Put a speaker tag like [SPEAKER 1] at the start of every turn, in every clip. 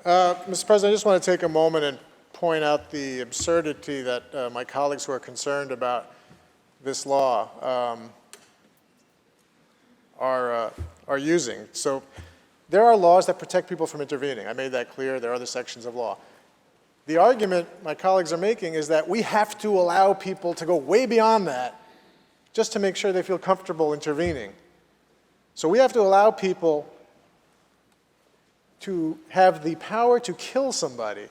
[SPEAKER 1] Mr. President, I just want to take a moment and point out the absurdity that my colleagues who are concerned about this law are using. So there are laws that protect people from intervening. I made that clear. There are other sections of law. The argument my colleagues are making is that we have to allow people to go way beyond that just to make sure they feel comfortable intervening. So we have to allow people to have the power to kill somebody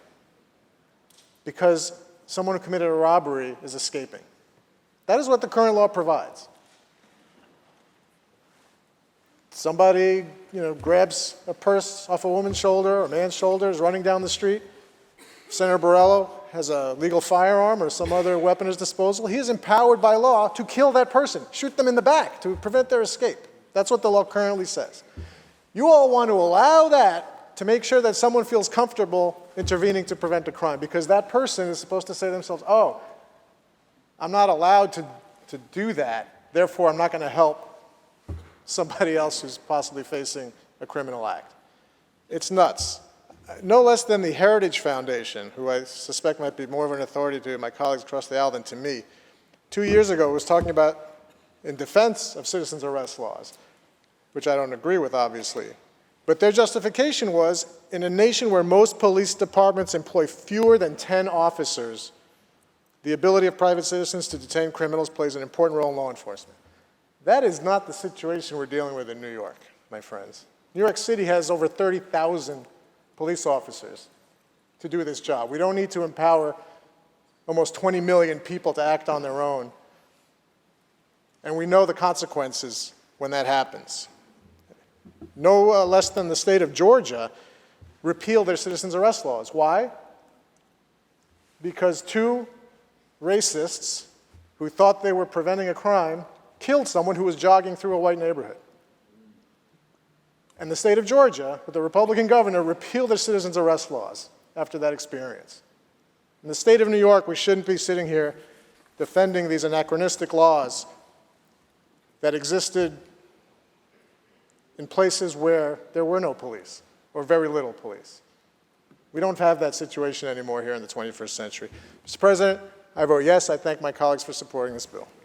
[SPEAKER 1] because someone who committed a robbery is escaping. That is what the current law provides. Somebody, grabs a purse off a woman's shoulder or a man's shoulder, is running down the street. Senator Borrello has a legal firearm or some other weapon at his disposal. He is empowered by law to kill that person, shoot them in the back to prevent their escape. That's what the law currently says. You all want to allow that to make sure that someone feels comfortable intervening to prevent a crime, because that person is supposed to say to themselves, oh, I'm not allowed to do that, therefore I'm not going to help somebody else who's possibly facing a criminal act. It's nuts. No less than the Heritage Foundation, who I suspect might be more of an authority to my colleagues across the aisle than to me, 2 years ago was talking about in defense of citizens' arrest laws, which I don't agree with, obviously. But their justification was, in a nation where most police departments employ fewer than 10 officers, the ability of private citizens to detain criminals plays an important role in law enforcement. That is not the situation we're dealing with in New York, my friends. New York City has over 30,000 police officers to do this job. We don't need to empower almost 20 million people to act on their own. And we know the consequences when that happens. No less than the state of Georgia repealed their citizens' arrest laws. Why? Because two racists who thought they were preventing a crime killed someone who was jogging through a white neighborhood. And the state of Georgia, with the Republican governor, repealed their citizens' arrest laws after that experience. In the state of New York, we shouldn't be sitting here defending these anachronistic laws that existed in places where there were no police, or very little police. We don't have that situation anymore here in the 21st century. Mr. President, I vote yes. I thank my colleagues for supporting this bill.